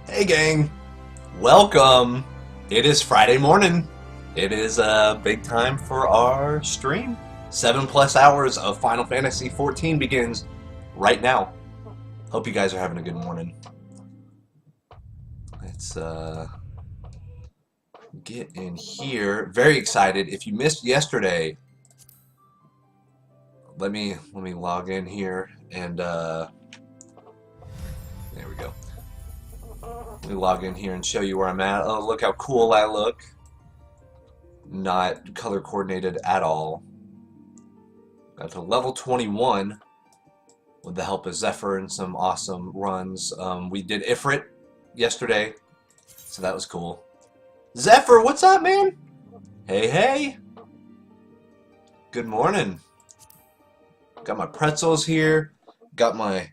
Hey gang, welcome. It is Friday morning. It is big time for our stream. 7+ hours of Final Fantasy XIV begins right now. Hope you guys are having a good morning. Let's get in here. Very excited. If you missed yesterday, let me log in here and there we go. Let me log in here and show you where I'm at. Oh, look how cool I look. Not color coordinated at all. Got to level 21 with the help of Zephyr and some awesome runs. We did Ifrit yesterday, so that was cool. Zephyr, what's up, man? Hey, hey. Good morning. Got my pretzels here. Got my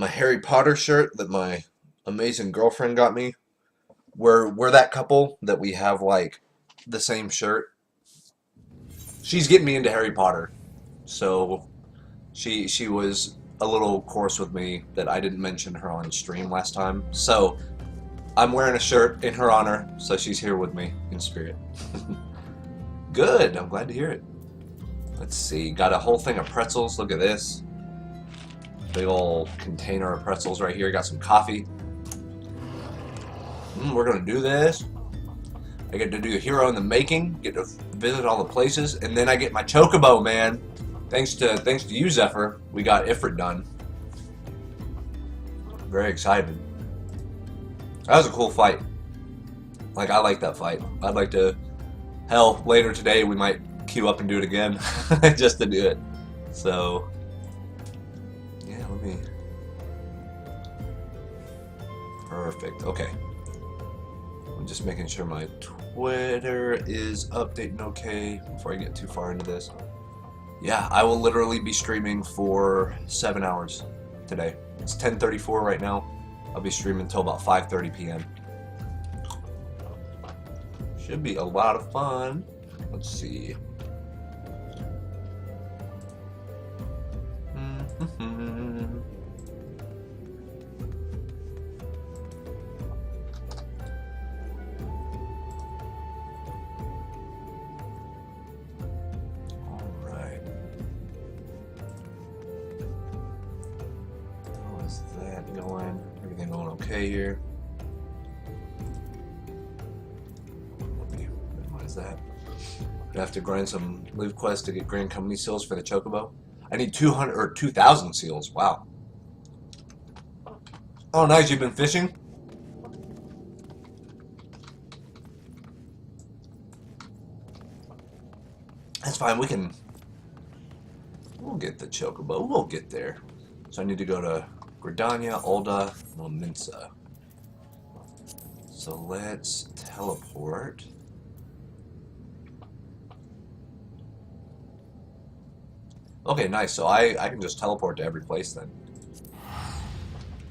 Harry Potter shirt that my amazing girlfriend got me. We're that couple that we have like the same shirt. She's getting me into Harry Potter, so she was a little coarse with me that I didn't mention her on stream last time. So I'm wearing a shirt in her honor, so she's here with me in spirit. Good, I'm glad to hear it. Let's see, got a whole thing of pretzels. Look at this. Big old container of pretzels right here. Got some coffee. We're gonna do this. I get to do Hero in the Making, get to visit all the places, and then I get my Chocobo, man. Thanks to you, Zephyr, we got Ifrit done. Very excited. That was a cool fight. Like, I like that fight. I'd like to, hell, later today we might queue up and do it again, just to do it. So, yeah, let me. Perfect. Okay. I'm just making sure my Twitter is updating okay before I get too far into this. Yeah, I will literally be streaming for 7 hours today. It's 10:34 right now. I'll be streaming until about 5:30 p.m. Should be a lot of fun. Let's see. Everything going okay here. Let me minimize that. I have to grind some live quests to get Grand Company seals for the Chocobo. I need 200 or 2,000 seals. Wow. Oh, nice. You've been fishing? That's fine. We'll get the Chocobo. We'll get there. So I need to go to Gridania, Ul'dah, Lominsa. So let's teleport. Okay, nice. So I can just teleport to every place then.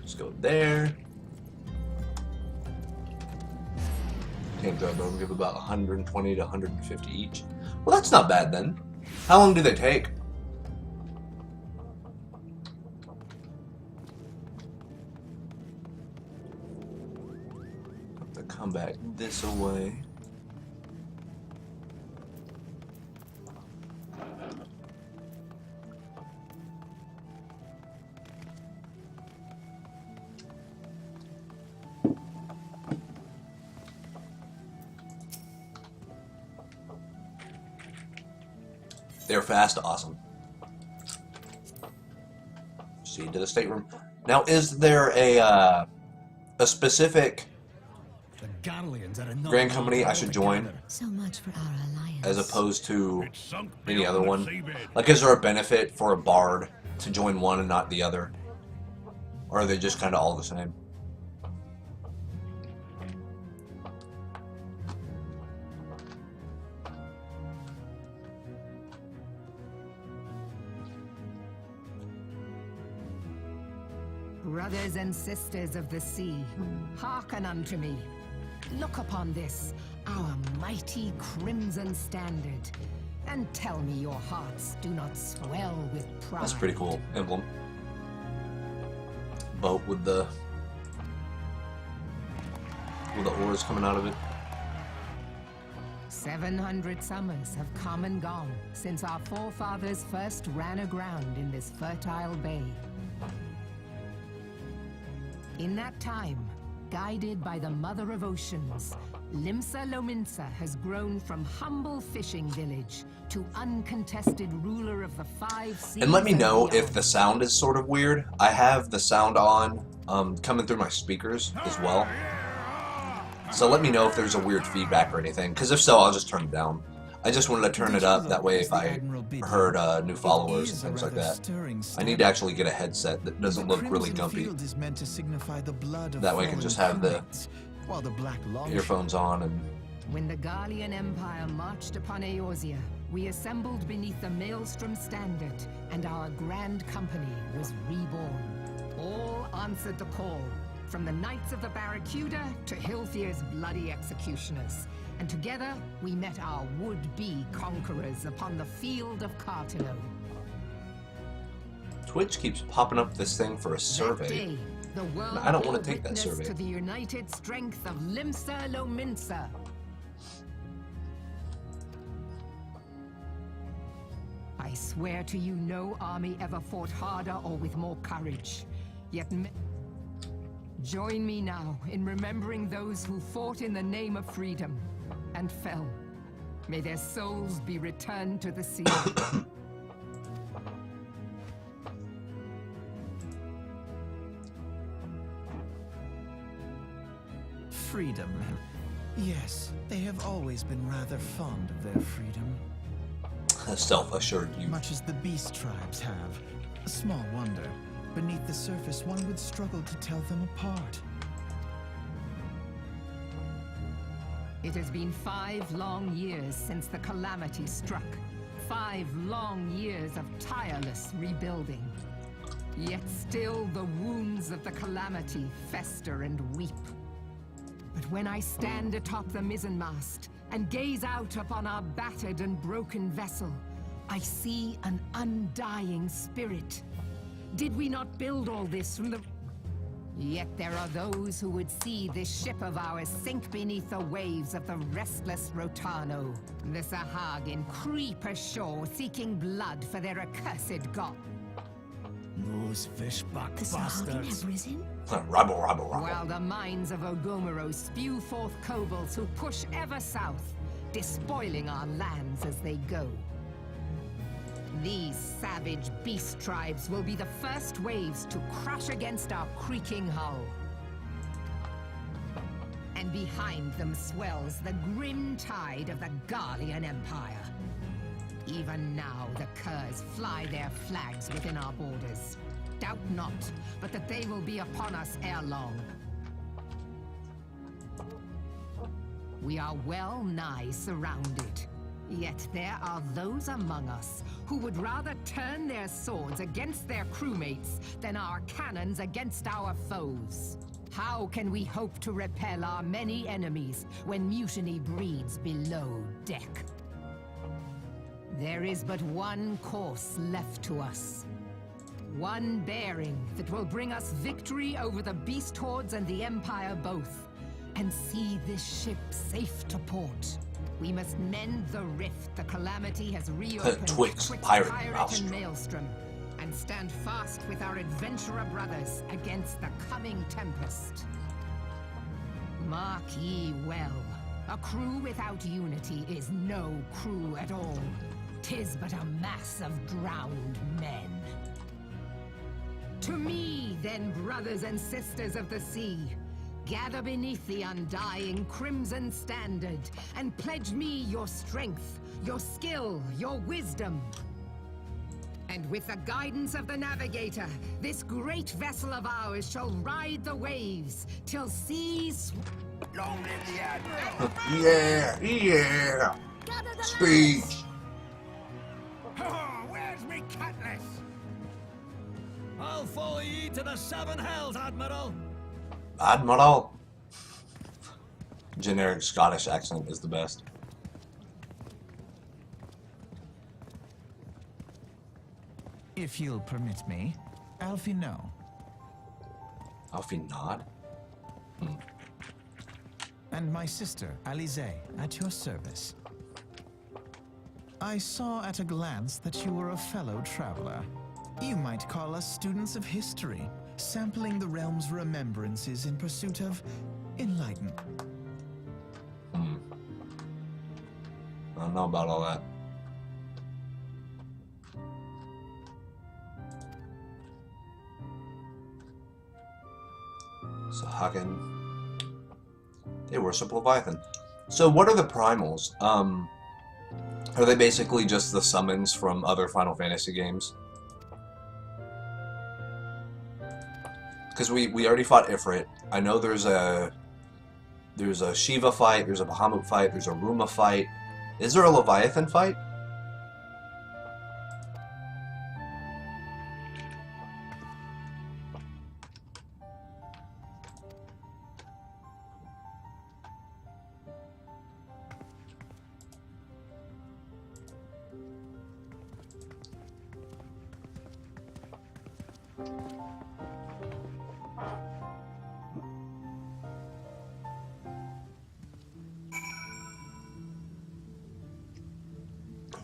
Just go there. Can't grab them. Give about 120 to 150 each. Well, that's not bad then. How long do they take? Come back this away. They're fast, awesome. See to the stateroom. Now, is there a specific Grand Company I should join, so much for our alliance, as opposed to any other one? Like, is there a benefit for a bard to join one and not the other? Or are they just kind of all the same? Brothers and sisters of the sea, hearken unto me. Look upon this, our mighty crimson standard, and tell me your hearts do not swell with pride. That's pretty cool emblem. Boat with the with the auras coming out of it. 700 summers have come and gone since our forefathers first ran aground in this fertile bay. In that time, guided by the Mother of Oceans, Limsa Lominsa has grown from humble fishing village to uncontested ruler of the 5 seas. And let me know if beyond. the sound is sort of weird. I have the sound on coming through my speakers as well. So let me know if there's a weird feedback or anything, because if so, I'll just turn it down. I just wanted to turn it up, that way if I heard new followers and things like that. I need to actually get a headset that doesn't look really gumpy. That way I can just have the earphones on and... When the Garlean Empire marched upon Eorzea, we assembled beneath the Maelstrom Standard, and our grand company was reborn. All answered the call, from the Knights of the Barracuda to Hilthier's bloody executioners. And together, we met our would-be conquerors upon the field of Cartino. Twitch keeps popping up this thing for a survey. That day, the world I don't want bore to take that witness survey. to the united strength of Limsa Lominsa. I swear to you, no army ever fought harder or with more courage. Yet join me now in remembering those who fought in the name of freedom and fell. May their souls be returned to the sea. Freedom. Yes, they have always been rather fond of their freedom. Self-assured you. Much as the beast tribes have. Small wonder. Beneath the surface, one would struggle to tell them apart. It has been 5 long years since the calamity struck. 5 long years of tireless rebuilding. Yet still the wounds of the calamity fester and weep. But when I stand atop the mizzenmast and gaze out upon our battered and broken vessel, I see an undying spirit. Did we not build all this from the... Yet there are those who would see this ship of ours sink beneath the waves of the restless Rotano. The Sahagin creep ashore seeking blood for their accursed god. Those fishbuck The Sahagin have risen? Rabble, rabble, rabble. While the mines of Ogomoro spew forth kobolds who push ever south, despoiling our lands as they go. These savage beast tribes will be the first waves to crash against our creaking hull. And behind them swells the grim tide of the Garlean Empire. Even now, the curs fly their flags within our borders. Doubt not, but that they will be upon us ere long. We are well nigh surrounded. Yet there are those among us who would rather turn their swords against their crewmates than our cannons against our foes. How can we hope to repel our many enemies when mutiny breeds below deck? There is but one course left to us. One bearing that will bring us victory over the beast hordes and the Empire both, and see this ship safe to port. We must mend the rift the calamity has reopened Twixt pirate and Maelstrom. Maelstrom, and stand fast with our adventurer brothers against the coming tempest. Mark ye well, a crew without unity is no crew at all. 'Tis but a mass of drowned men. To me, then, brothers and sisters of the sea, gather beneath the undying crimson standard and pledge me your strength, your skill, your wisdom. And with the guidance of the navigator, this great vessel of ours shall ride the waves till seas... Long live the Admiral! Yeah. Gather the Speech. lads! Oh, where's me cutlass? I'll follow ye to the 7 hells, Admiral. Admiral. Generic Scottish accent is the best. If you'll permit me, Alfie, no. Alfie nod. and my sister, Alize, at your service. I saw at a glance that you were a fellow traveler. You might call us students of history, sampling the realm's remembrances in pursuit of enlightenment. I don't know about all that. So Hagen, they worship Leviathan. So what are the primals? Are they basically just the summons from other Final Fantasy games? Because we already fought Ifrit. I know there's a Shiva fight, there's a Bahamut fight, there's a Ruma fight. Is there a Leviathan fight?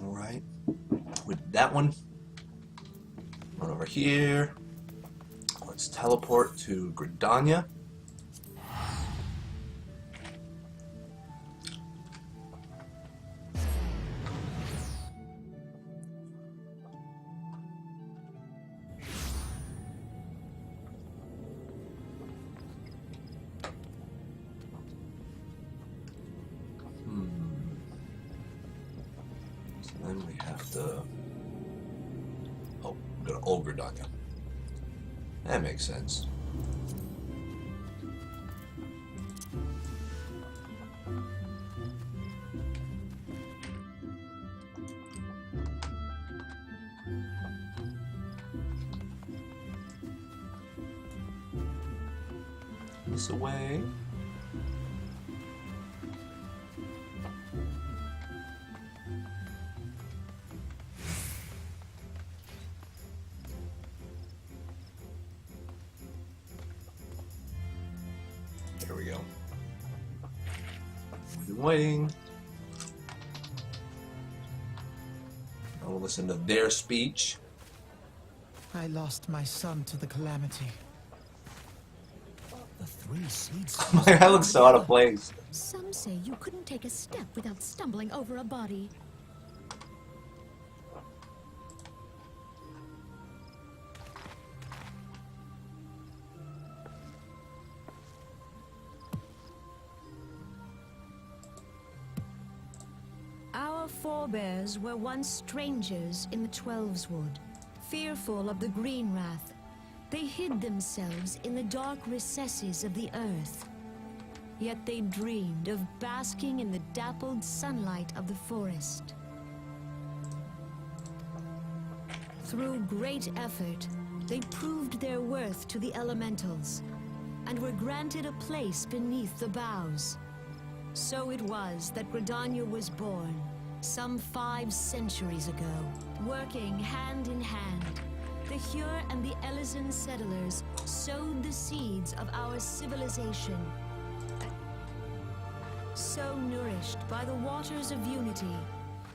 Alright, with that one, run over here. Let's teleport to Gridania. Then we have to... Oh, go to Old Gridania. That makes sense. This away. There we go. We've been waiting. I will listen to their speech. I lost my son to the calamity. The three seeds. My guy looks so out of place. Some say you couldn't take a step without stumbling over a body. Our forebears were once strangers in the Twelveswood, fearful of the Green Wrath. They hid themselves in the dark recesses of the earth. Yet they dreamed of basking in the dappled sunlight of the forest. Through great effort, they proved their worth to the elementals, and were granted a place beneath the boughs. So it was that Gridania was born, some 5 centuries ago. Working hand in hand, the Hyur and the Elysian settlers sowed the seeds of our civilization. So nourished by the waters of unity,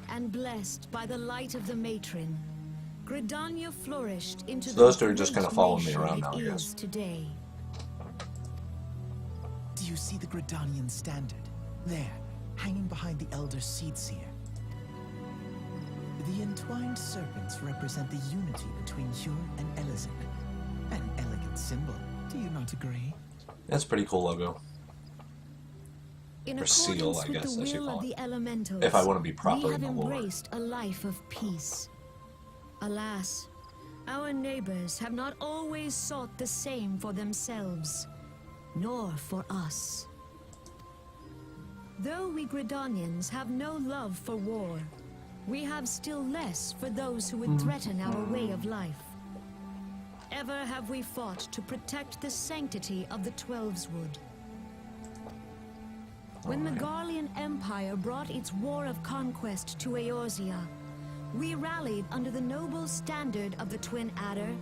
and blessed by the light of the matron, Gridania flourished into So the those two are just great kinda following me nation around it now, I guess. is today. Do you see the Gridanian standard? There, hanging behind the Elder Seedseer. The entwined serpents represent the unity between Hyur and Elysian. An elegant symbol, do you not agree? That's a pretty cool logo. In Or seal, accordance I with guess the I should will call of it. the elementals, If I want to be proper we in have the lore. embraced a life of peace. Alas, our neighbors have not always sought the same for themselves, nor for us. Though we Gridanians have no love for war, we have still less for those who would threaten our way of life. Ever have we fought to protect the sanctity of the Twelveswood. When the Garlean Empire brought its war of conquest to Eorzea, we rallied under the noble standard of the Twin Adder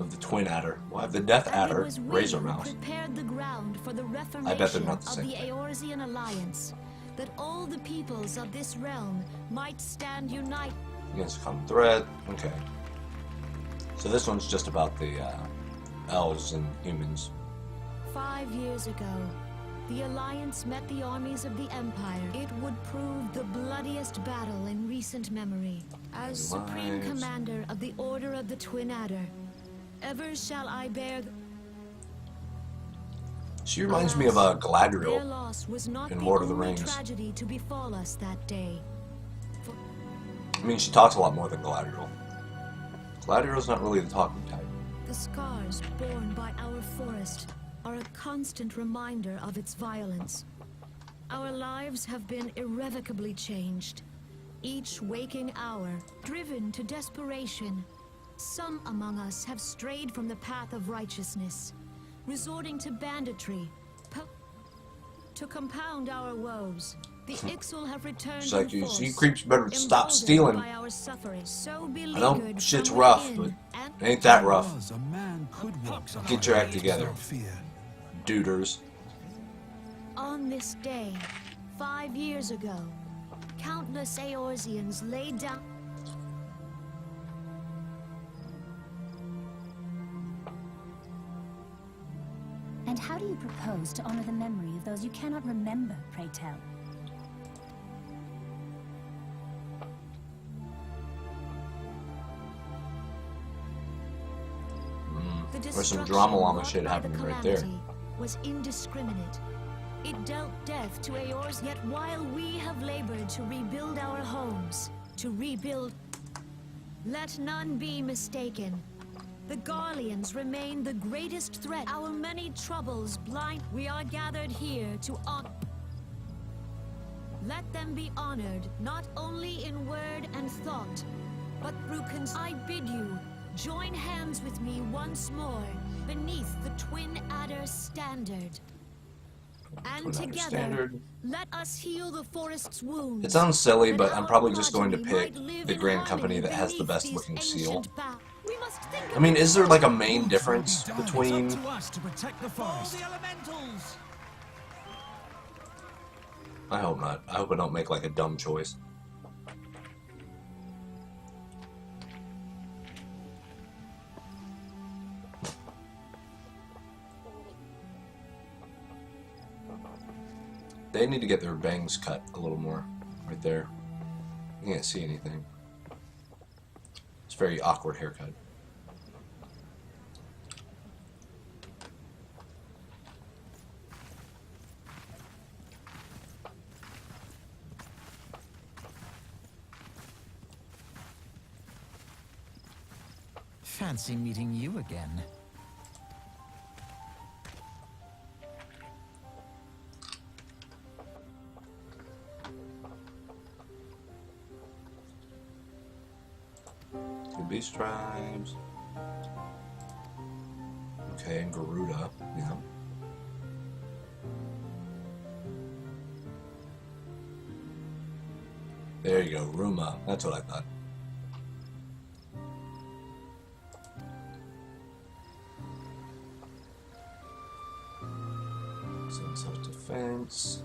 of the Twin Adder. We'll have the Death And Adder, it was we Razor who Mouse. prepared the ground for the I bet they're reformation not the of same the thing. Eorzean Alliance, that all the peoples of this realm might stand united. Against a common threat. Okay. So this one's just about the elves and humans. 5 years ago, the Alliance met the armies of the Empire. It would prove the bloodiest battle in recent memory. As Supreme Lives. Commander of the Order of the Twin Adder, ever shall I bear. She reminds me of Their Galadriel. loss was not in the Lord of the only Rings. tragedy to befall us that day. I mean, she talks a lot more than Galadriel. Galadriel's not really the talking type. The scars borne by our forest are a constant reminder of its violence. Our lives have been irrevocably changed. Each waking hour, driven to desperation, some among us have strayed from the path of righteousness, resorting to banditry. To compound our woes, the Ixal have returned She's like, in you force, see, creeps better stop emboldened stealing. by our suffering. So I know beleaguered shit's from rough, within but and it ain't that rough. Was a man could walk some Get your act together, without fear. duders. on this day, 5 years ago, countless Eorzeans laid down. And how do you propose to honor the memory of those you cannot remember, pray tell? The There's some destruction drama llama wrought shit by the happening right there. calamity was indiscriminate. It dealt death to Eors, yet while we have labored to rebuild our homes, to rebuild... Let none be mistaken. The Garleans remain the greatest threat. Our many troubles blind. We are gathered here to honor. Let them be honored, not only in word and thought, but through I bid you, join hands with me once more, beneath the Twin Adder standard. And Twin Adder together, standard. let us heal the forest's wounds. It sounds silly, that but I'm our probably just going to progeny pick might live the in Grand harmony Company that has the beneath best these looking seal. ancient we must think I of mean, the is there like a world. main difference It's between... up to us to protect the forest. All the elementals! I hope not. I hope I don't make like a dumb choice. They need to get their bangs cut a little more. Right there. You can't see anything. It's a very awkward haircut. Fancy meeting you again. Two beast tribes. Okay, and Garuda. Yeah. There you go, Ruma. That's what I thought. Some self-defense.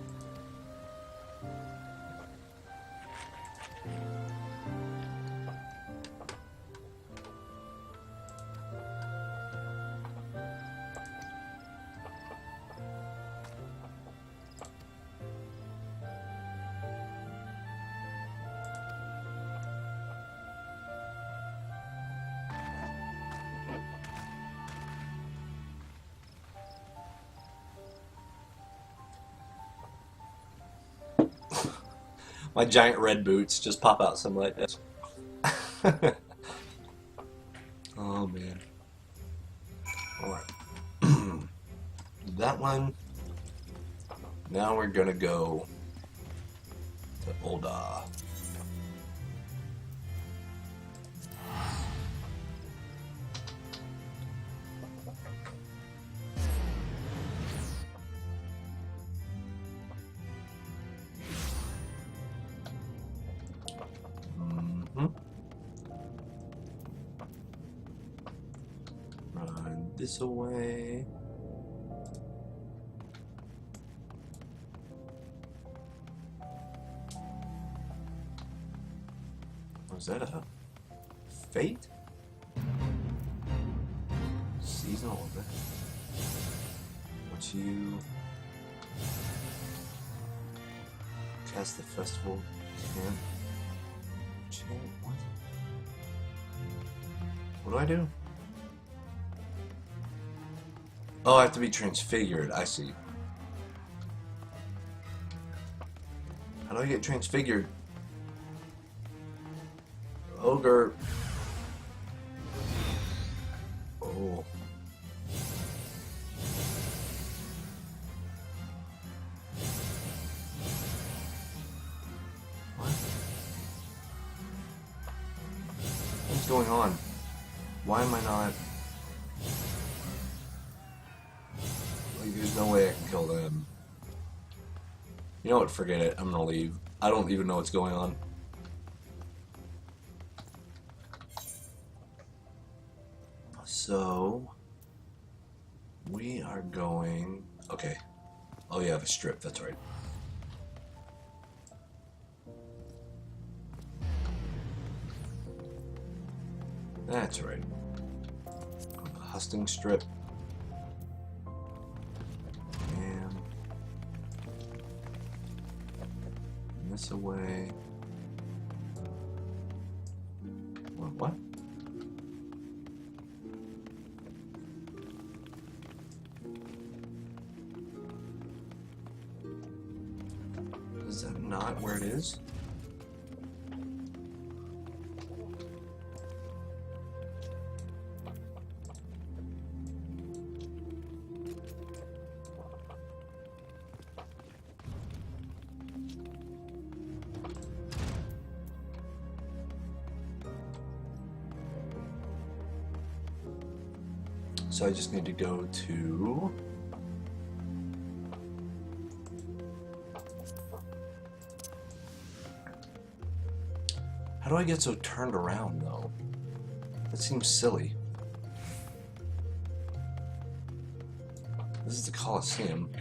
My giant red boots just pop out some like this. Oh man. Alright. That one. Now we're gonna go to Ulda. this away. Was that a fate? Seasonal event. Once you cast the festival camp. What? What do I do? Oh, I have to be transfigured. I see. How do I get transfigured? Ogre. Oh. What? What's going on? Why am I not? Like, there's no way I can kill them. You know what? Forget it. I'm gonna leave. I don't even know what's going on. So we are going. Okay. Oh yeah, the strip. That's right. That's right. Husting strip. And this away. What? Is that not where it is? So I just need to go to... How do I get so turned around, though? That seems silly. This is the Colosseum.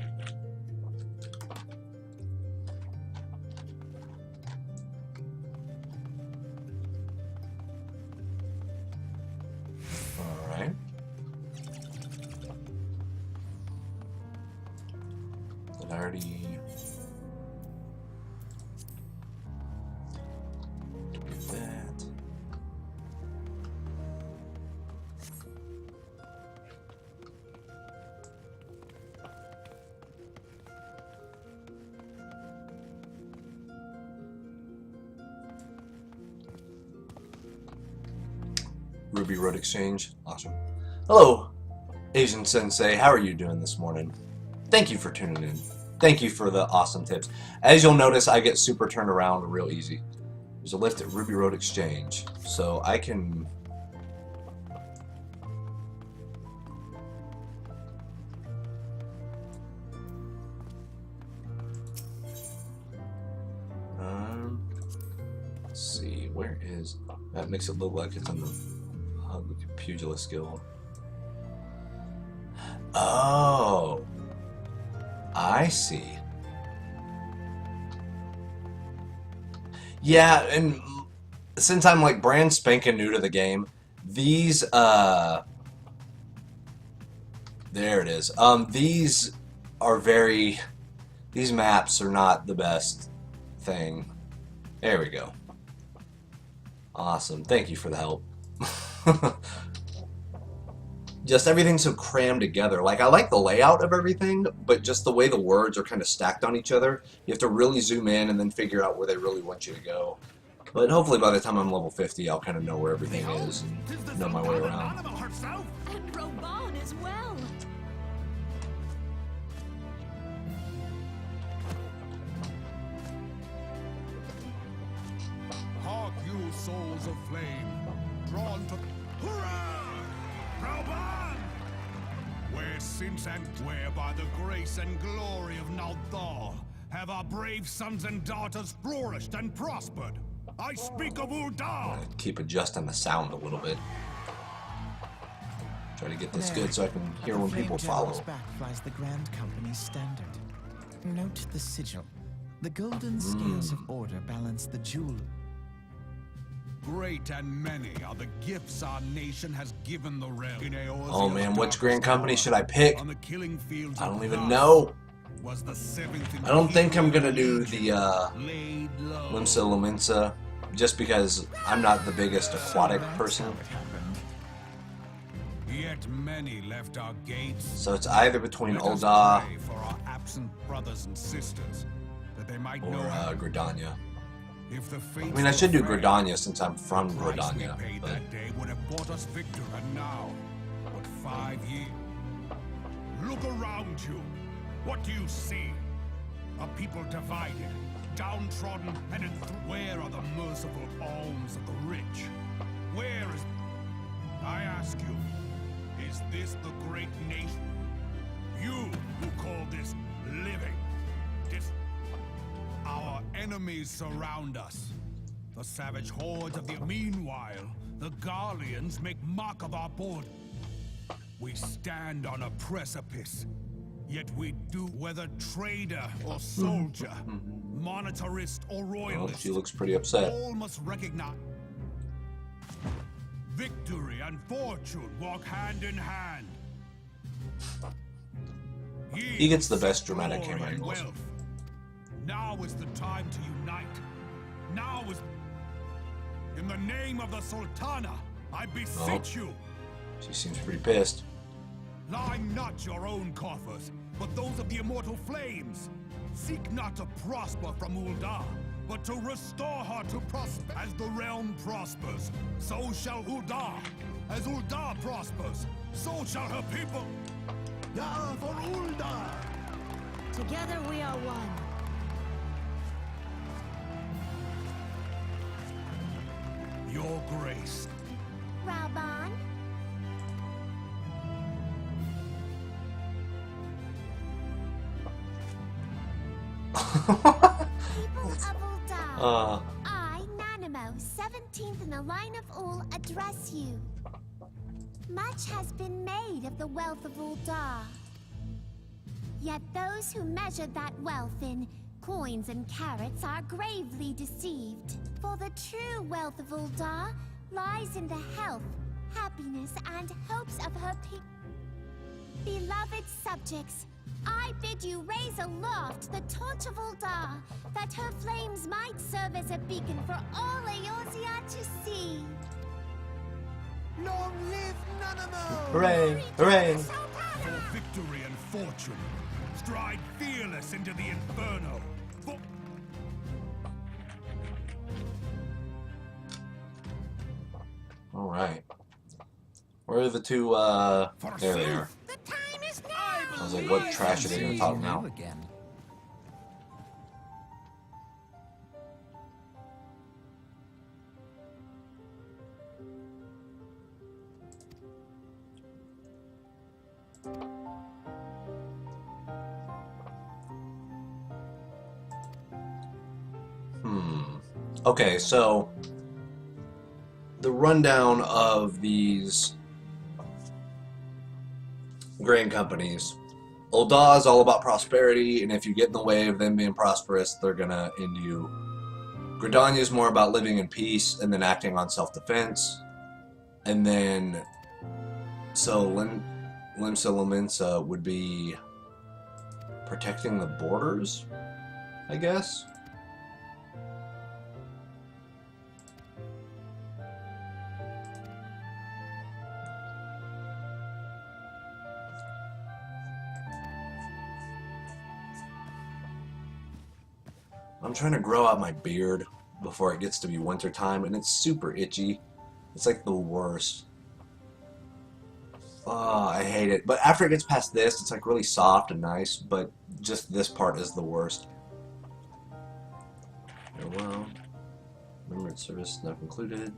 Alright. Did I already... Ruby Road Exchange. Awesome. Hello, Asian Sensei. How are you doing this morning? Thank you for tuning in. Thank you for the awesome tips. As you'll notice, I get super turned around real easy. There's a lift at Ruby Road Exchange, so I can... let's see, where is... That makes it look like it's on the Pugilist Guild. Oh, I see. Yeah, and since I'm like brand spanking new to the game, these there it is. These are very, these maps are not the best thing. There we go. Awesome. Thank you for the help. Just everything's so crammed together. Like, I like the layout of everything, but just the way the words are kind of stacked on each other, you have to really zoom in and then figure out where they really want you to go. But hopefully by the time I'm level 50, I'll kind of know where everything is and know my way around. And Roban as well. Hark you souls of flame, drawn to... Hurrah! Roban! Where since and where by the grace and glory of Nalthal have our brave sons and daughters flourished and prospered. I speak of Uldal! Keep adjusting the sound a little bit. Try to get this There, good so I can hear at the when Flame people General's follow. back flies the Grand Company's standard. Note the sigil. The golden scales of order balance the jewel. Great and many are the gifts our nation has given the realm. In Oh Eorzeal's man, which darkest Grand Company hour, should I pick? on the killing fields I don't of even Thus know. Was the seventh I don't think I'm gonna do Legion the laid low. Limsa Lominsa, just because I'm not the biggest aquatic That's person. how it happened. Yet many left our gates. So it's either between Let us Ul'dah pray for our absent brothers and sisters, that they might or know Gridania. if the I mean, I should do Gridania since I'm from Price we Gridania, paid but that day would have bought us victory, and now, what 5 years? Look around you. What do you see? A people divided, downtrodden, and where are the merciful alms of the rich? Where is? I ask you, is this the great nation? You who call this living? Our enemies surround us. The savage hordes of the... Meanwhile, the Garleans make mock of our board. We stand on a precipice. Yet we do, whether trader or soldier, monetarist or well, royalist, she looks pretty upset. all must recognize victory and fortune walk hand in hand. He gets the best dramatic Glory camera and angles. wealth. Now is the time to unite. Now is... In the name of the Sultana, I beseech you, She seems pretty pissed. line not your own coffers, but those of the immortal flames. Seek not to prosper from Ul'dah, but to restore her to prosper. As the realm prospers, so shall Ul'dah. As Ul'dah prospers, so shall her people. Yeah, for Ul'dah! Together we are one. Your grace. Rauban? People of Ul'dah. I, Nanimo, 17th in the line of Ul, address you. Much has been made of the wealth of Ul'dah. Yet those who measure that wealth in coins and carats are gravely deceived. For the true wealth of Ul'dah lies in the health, happiness, and hopes of her people. Beloved subjects, I bid you raise aloft the torch of Ul'dah, that her flames might serve as a beacon for all Eorzea to see. Long live Nanamo! Hooray! Hooray! For victory and fortune, stride fearless into the inferno. For... All right. Where are the two? There they are. The time is now! I was like, what trash are they gonna talk now? Again. Okay, so the rundown of these grain companies. Ul'dah is all about prosperity, and if you get in the way of them being prosperous, they're gonna end you. Gridania is more about living in peace and then acting on self-defense. And then, so Limsa Lominsa would be protecting the borders, I guess. I'm trying to grow out my beard before it gets to be winter time, and it's super itchy. It's like the worst. Oh, I hate it. But after it gets past this, it's like really soft and nice, but just this part is the worst. Farewell. Remembrance service not concluded.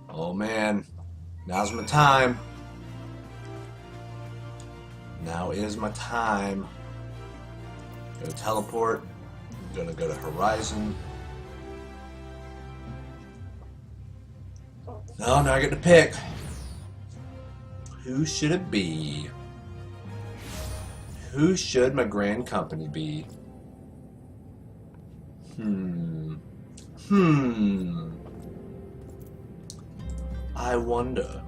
Oh man. Now's my time. Now is my time. Go teleport. Gonna go to Horizon. Oh, now I get to pick. Who should it be? Who should my grand company be? I wonder.